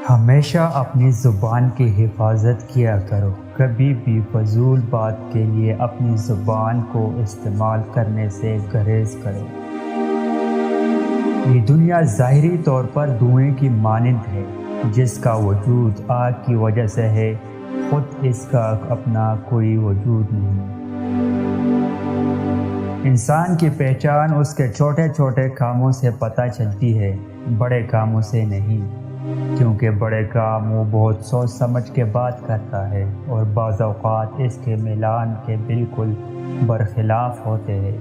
ہمیشہ اپنی زبان کی حفاظت کیا کرو، کبھی بھی فضول بات کے لیے اپنی زبان کو استعمال کرنے سے گریز کرو۔ یہ دنیا ظاہری طور پر دھوئیں کی مانند ہے، جس کا وجود آگ کی وجہ سے ہے، خود اس کا اپنا کوئی وجود نہیں۔ انسان کی پہچان اس کے چھوٹے چھوٹے کاموں سے پتہ چلتی ہے، بڑے کاموں سے نہیں، کیونکہ بڑے کام وہ بہت سوچ سمجھ کے بات کرتا ہے اور بعض اوقات اس کے ملان کے بالکل برخلاف ہوتے ہیں۔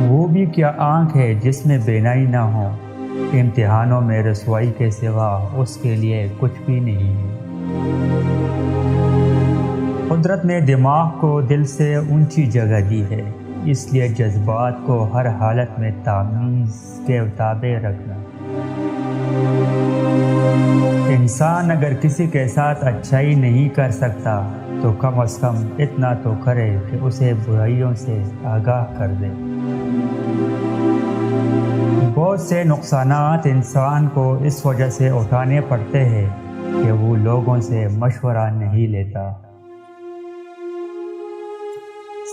وہ بھی کیا آنکھ ہے جس میں بینائی نہ ہو، امتحانوں میں رسوائی کے سوا اس کے لیے کچھ بھی نہیں ہے۔ قدرت نے دماغ کو دل سے اونچی جگہ دی ہے، اس لیے جذبات کو ہر حالت میں تمیز کے تابع رکھنا۔ انسان اگر کسی کے ساتھ اچھائی نہیں کر سکتا تو کم از کم اتنا تو کرے کہ اسے برائیوں سے آگاہ کر دے۔ بہت سے نقصانات انسان کو اس وجہ سے اٹھانے پڑتے ہیں کہ وہ لوگوں سے مشورہ نہیں لیتا۔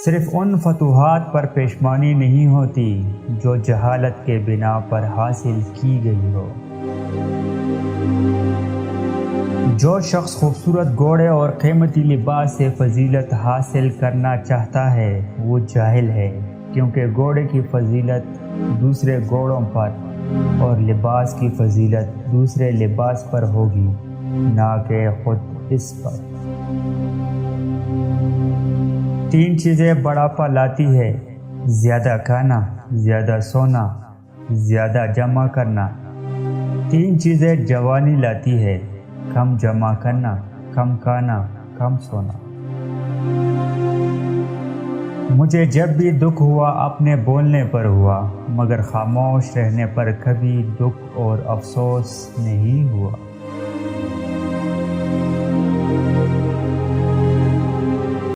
صرف ان فتوحات پر پیشمانی نہیں ہوتی جو جہالت کے بنا پر حاصل کی گئی ہو۔ جو شخص خوبصورت گھوڑے اور قیمتی لباس سے فضیلت حاصل کرنا چاہتا ہے وہ جاہل ہے، کیونکہ گھوڑے کی فضیلت دوسرے گھوڑوں پر اور لباس کی فضیلت دوسرے لباس پر ہوگی، نہ کہ خود اس پر۔ 3 چیزیں بڑھاپا لاتی ہے: زیادہ کھانا، زیادہ سونا، زیادہ جمع کرنا۔ 3 چیزیں جوانی لاتی ہے: کم جمع کرنا، کم کھانا، کم سونا۔ مجھے جب بھی دکھ ہوا اپنے بولنے پر ہوا، مگر خاموش رہنے پر کبھی دکھ اور افسوس نہیں ہوا۔